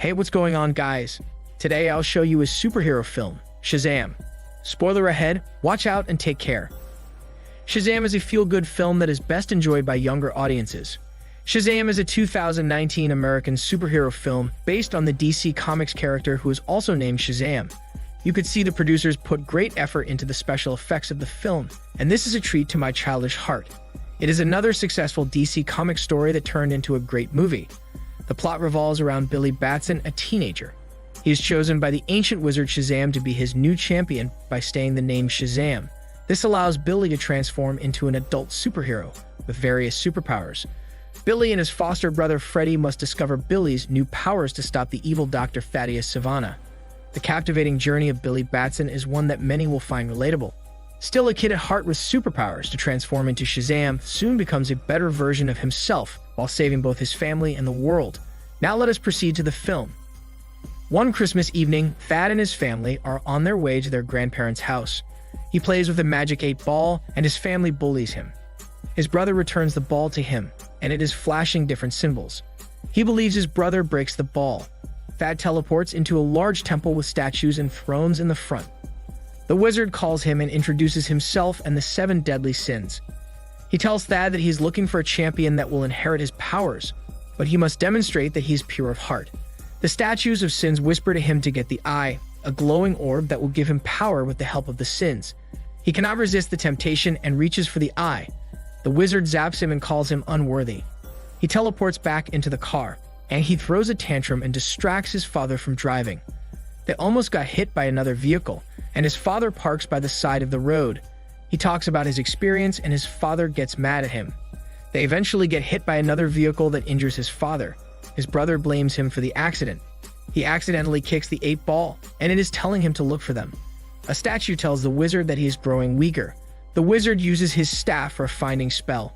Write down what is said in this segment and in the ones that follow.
Hey, what's going on, guys? Today I'll show you a superhero film, Shazam. Spoiler ahead, watch out and take care. Shazam is a feel-good film that is best enjoyed by younger audiences. Shazam is a 2019 American superhero film based on the DC Comics character who is also named Shazam. You could see the producers put great effort into the special effects of the film, and this is a treat to my childish heart. It is another successful DC Comics story that turned into a great movie. The plot revolves around Billy Batson, a teenager. He is chosen by the ancient wizard Shazam to be his new champion by staying the name Shazam. This allows Billy to transform into an adult superhero with various superpowers. Billy and his foster brother Freddy must discover Billy's new powers to stop the evil Dr. Thaddeus Sivana. The captivating journey of Billy Batson is one that many will find relatable. Still a kid at heart with superpowers to transform into Shazam soon becomes a better version of himself while saving both his family and the world. Now let us proceed to the film. One Christmas evening, Thad and his family are on their way to their grandparents' house. He plays with a Magic 8 ball and his family bullies him. His brother returns the ball to him, and it is flashing different symbols. He believes his brother breaks the ball. Thad teleports into a large temple with statues and thrones in the front. The wizard calls him and introduces himself and the 7 deadly sins. He tells Thad that he's looking for a champion that will inherit his powers, but he must demonstrate that he's pure of heart. The statues of sins whisper to him to get the eye, a glowing orb that will give him power with the help of the sins. He cannot resist the temptation and reaches for the eye. The wizard zaps him and calls him unworthy. He teleports back into the car, and he throws a tantrum and distracts his father from driving. They almost got hit by another vehicle, and his father parks by the side of the road. He talks about his experience, and his father gets mad at him. They eventually get hit by another vehicle that injures his father. His brother blames him for the accident. He accidentally kicks the 8 ball, and it is telling him to look for them. A statue tells the wizard that he is growing weaker. The wizard uses his staff for a finding spell.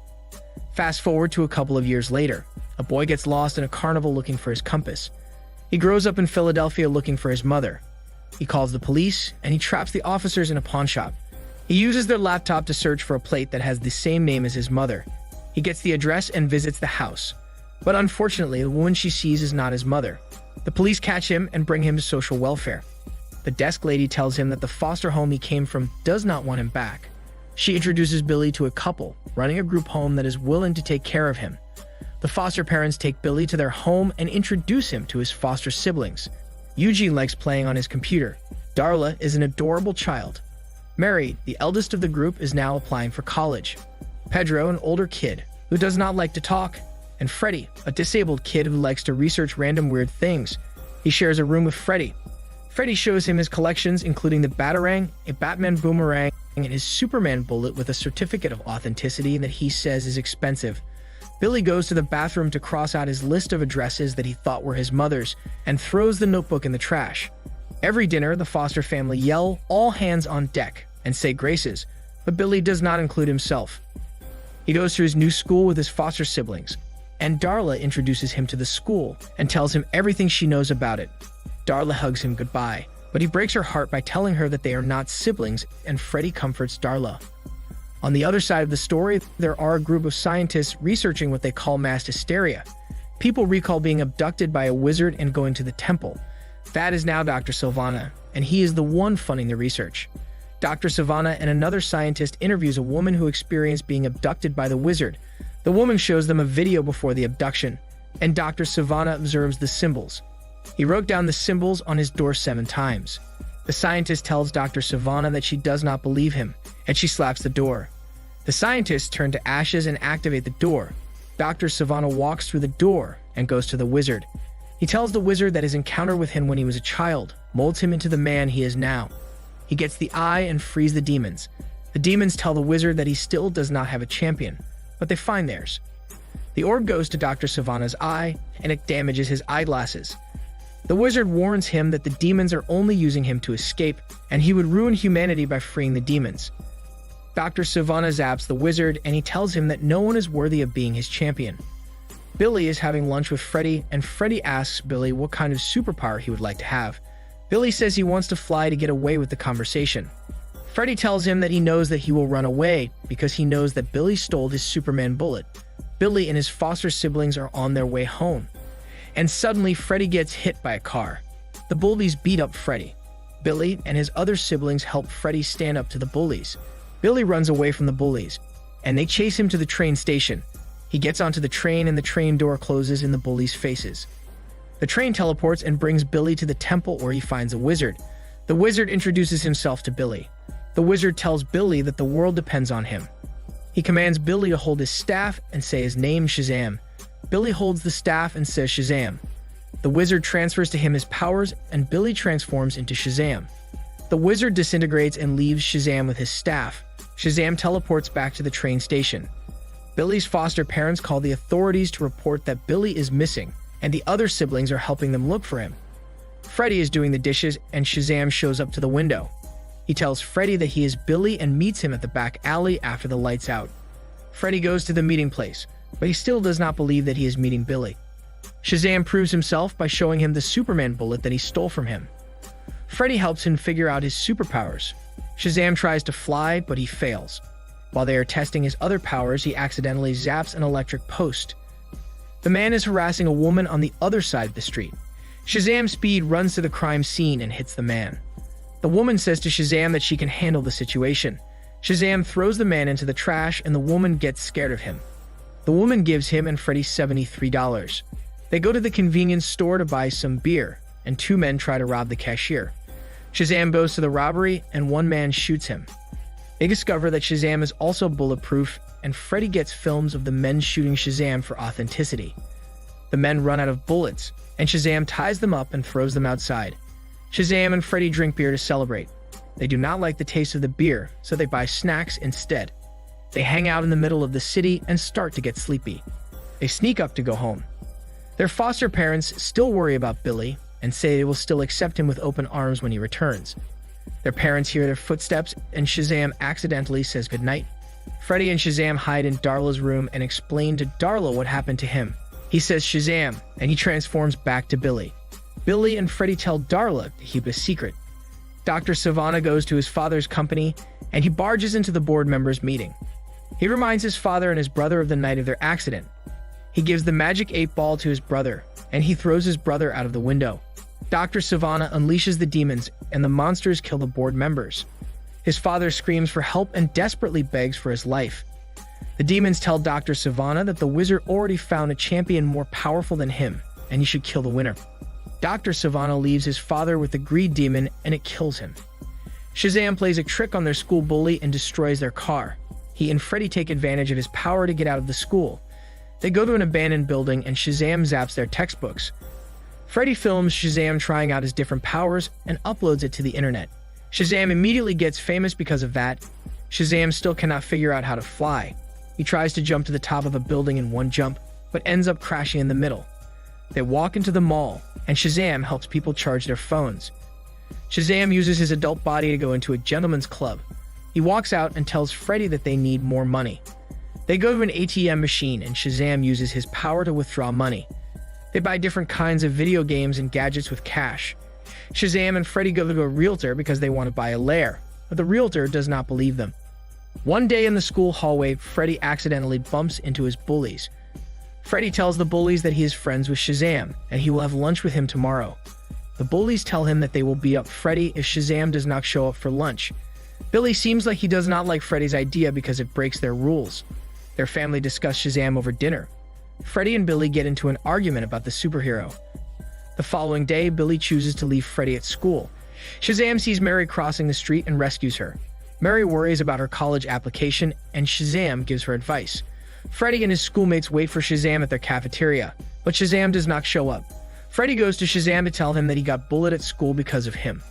Fast forward to a couple of years later. A boy gets lost in a carnival looking for his compass. He grows up in Philadelphia looking for his mother. He calls the police, and he traps the officers in a pawn shop. He uses their laptop to search for a plate that has the same name as his mother. He gets the address and visits the house. But unfortunately, the woman she sees is not his mother. The police catch him and bring him to social welfare. The desk lady tells him that the foster home he came from does not want him back. She introduces Billy to a couple running a group home that is willing to take care of him. The foster parents take Billy to their home and introduce him to his foster siblings. Eugene likes playing on his computer. Darla is an adorable child. Mary, the eldest of the group, is now applying for college. Pedro, an older kid who does not like to talk. And Freddy, a disabled kid who likes to research random weird things. He shares a room with Freddy. Freddy shows him his collections, including the Batarang, a Batman boomerang, and his Superman bullet with a certificate of authenticity that he says is expensive. Billy goes to the bathroom to cross out his list of addresses that he thought were his mother's and throws the notebook in the trash. Every dinner, the Foster family yell, "All hands on deck," and say graces, but Billy does not include himself. He goes to his new school with his foster siblings, and Darla introduces him to the school and tells him everything she knows about it. Darla hugs him goodbye, but he breaks her heart by telling her that they are not siblings, and Freddy comforts Darla. On the other side of the story, there are a group of scientists researching what they call mass hysteria. People recall being abducted by a wizard and going to the temple. That is now Dr. Sivana, and he is the one funding the research. Dr. Sivana and another scientist interviews a woman who experienced being abducted by the wizard. The woman shows them a video before the abduction, and Dr. Sivana observes the symbols. He wrote down the symbols on his door 7 times. The scientist tells Dr. Sivana that she does not believe him, and she slaps the door. The scientists turn to ashes and activate the door. Dr. Sivana walks through the door and goes to the wizard. He tells the wizard that his encounter with him when he was a child molds him into the man he is now. He gets the eye and frees the demons. The demons tell the wizard that he still does not have a champion, but they find theirs. The orb goes to Dr. Sivana's eye, and it damages his eyeglasses. The wizard warns him that the demons are only using him to escape, and he would ruin humanity by freeing the demons. Dr. Sivana zaps the wizard, and he tells him that no one is worthy of being his champion. Billy is having lunch with Freddy, and Freddy asks Billy what kind of superpower he would like to have. Billy says he wants to fly to get away with the conversation. Freddy tells him that he knows that he will run away because he knows that Billy stole his Superman bullet. Billy and his foster siblings are on their way home. And suddenly, Freddy gets hit by a car. The bullies beat up Freddy. Billy and his other siblings help Freddy stand up to the bullies. Billy runs away from the bullies, and they chase him to the train station. He gets onto the train and the train door closes in the bullies' faces. The train teleports and brings Billy to the temple where he finds a wizard. The wizard introduces himself to Billy. The wizard tells Billy that the world depends on him. He commands Billy to hold his staff and say his name, Shazam. Billy holds the staff and says Shazam. The wizard transfers to him his powers, and Billy transforms into Shazam. The wizard disintegrates and leaves Shazam with his staff. Shazam teleports back to the train station. Billy's foster parents call the authorities to report that Billy is missing, and the other siblings are helping them look for him. Freddy is doing the dishes, and Shazam shows up to the window. He tells Freddy that he is Billy and meets him at the back alley after the lights out. Freddy goes to the meeting place, but he still does not believe that he is meeting Billy. Shazam proves himself by showing him the Superman bullet that he stole from him. Freddy helps him figure out his superpowers. Shazam tries to fly, but he fails. While they are testing his other powers, he accidentally zaps an electric post. The man is harassing a woman on the other side of the street. Shazam's speed runs to the crime scene and hits the man. The woman says to Shazam that she can handle the situation. Shazam throws the man into the trash and the woman gets scared of him. The woman gives him and Freddy $73. They go to the convenience store to buy some beer, and two men try to rob the cashier. Shazam goes to the robbery and one man shoots him. They discover that Shazam is also bulletproof, and Freddy gets films of the men shooting Shazam for authenticity. The men run out of bullets, and Shazam ties them up and throws them outside. Shazam and Freddy drink beer to celebrate. They do not like the taste of the beer, so they buy snacks instead. They hang out in the middle of the city and start to get sleepy. They sneak up to go home. Their foster parents still worry about Billy and say they will still accept him with open arms when he returns. Their parents hear their footsteps and Shazam accidentally says goodnight. Freddy and Shazam hide in Darla's room and explain to Darla what happened to him. He says Shazam, and he transforms back to Billy. Billy and Freddy tell Darla to keep a secret. Dr. Sivana goes to his father's company, and he barges into the board members' meeting. He reminds his father and his brother of the night of their accident. He gives the magic 8-ball to his brother, and he throws his brother out of the window. Dr. Sivana unleashes the demons, and the monsters kill the board members. His father screams for help and desperately begs for his life. The demons tell Dr. Sivana that the wizard already found a champion more powerful than him, and he should kill the winner. Dr. Sivana leaves his father with the greed demon, and it kills him. Shazam plays a trick on their school bully and destroys their car. He and Freddy take advantage of his power to get out of the school. They go to an abandoned building, and Shazam zaps their textbooks. Freddy films Shazam trying out his different powers and uploads it to the internet. Shazam immediately gets famous because of that. Shazam still cannot figure out how to fly. He tries to jump to the top of a building in one jump, but ends up crashing in the middle. They walk into the mall, and Shazam helps people charge their phones. Shazam uses his adult body to go into a gentleman's club. He walks out and tells Freddy that they need more money. They go to an ATM machine, and Shazam uses his power to withdraw money. They buy different kinds of video games and gadgets with cash. Shazam and Freddy go to a realtor because they want to buy a lair, but the realtor does not believe them. One day in the school hallway, Freddy accidentally bumps into his bullies. Freddy tells the bullies that he is friends with Shazam, and he will have lunch with him tomorrow. The bullies tell him that they will beat up Freddy if Shazam does not show up for lunch. Billy seems like he does not like Freddy's idea because it breaks their rules. Their family discuss Shazam over dinner. Freddy and Billy get into an argument about the superhero. The following day, Billy chooses to leave Freddy at school. Shazam sees Mary crossing the street and rescues her. Mary worries about her college application, and Shazam gives her advice. Freddy and his schoolmates wait for Shazam at their cafeteria, but Shazam does not show up. Freddy goes to Shazam to tell him that he got bullied at school because of him.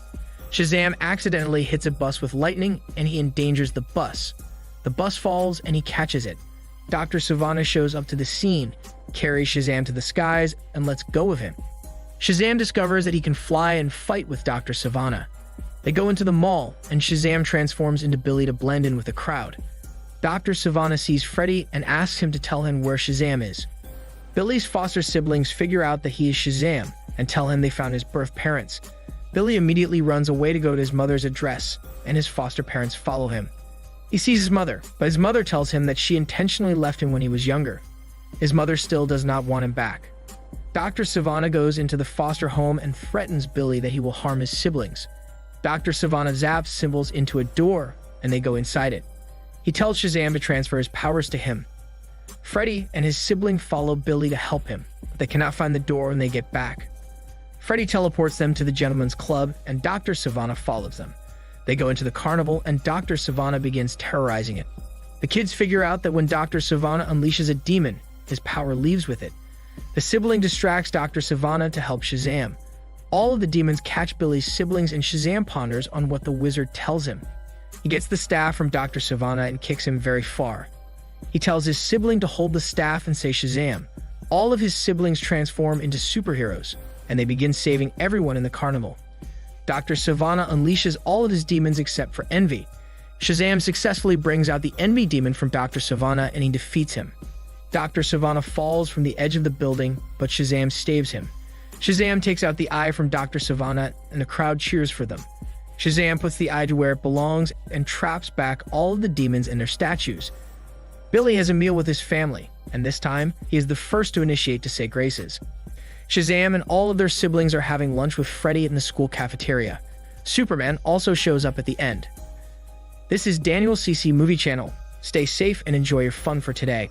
Shazam accidentally hits a bus with lightning, and he endangers the bus. The bus falls, and he catches it. Dr. Sivana shows up to the scene, carries Shazam to the skies, and lets go of him. Shazam discovers that he can fly and fight with Dr. Sivana. They go into the mall, and Shazam transforms into Billy to blend in with the crowd. Dr. Sivana sees Freddy and asks him to tell him where Shazam is. Billy's foster siblings figure out that he is Shazam and tell him they found his birth parents. Billy immediately runs away to go to his mother's address, and his foster parents follow him. He sees his mother, but his mother tells him that she intentionally left him when he was younger. His mother still does not want him back. Dr. Sivana goes into the foster home and threatens Billy that he will harm his siblings. Dr. Sivana zaps symbols into a door, and they go inside it. He tells Shazam to transfer his powers to him. Freddy and his sibling follow Billy to help him, but they cannot find the door when they get back. Freddy teleports them to the Gentleman's Club, and Dr. Sivana follows them. They go into the carnival, and Dr. Sivana begins terrorizing it. The kids figure out that when Dr. Sivana unleashes a demon, his power leaves with it. The sibling distracts Dr. Sivana to help Shazam. All of the demons catch Billy's siblings, and Shazam ponders on what the wizard tells him. He gets the staff from Dr. Sivana and kicks him very far. He tells his sibling to hold the staff and say Shazam. All of his siblings transform into superheroes, and they begin saving everyone in the carnival. Dr. Sivana unleashes all of his demons except for Envy. Shazam successfully brings out the Envy demon from Dr. Sivana, and he defeats him. Dr. Sivana falls from the edge of the building, but Shazam saves him. Shazam takes out the eye from Dr. Sivana, and the crowd cheers for them. Shazam puts the eye to where it belongs and traps back all of the demons in their statues. Billy has a meal with his family, and this time, he is the first to initiate to say graces. Shazam and all of their siblings are having lunch with Freddy in the school cafeteria. Superman also shows up at the end. This is Daniel CC Movie Channel. Stay safe and enjoy your fun for today.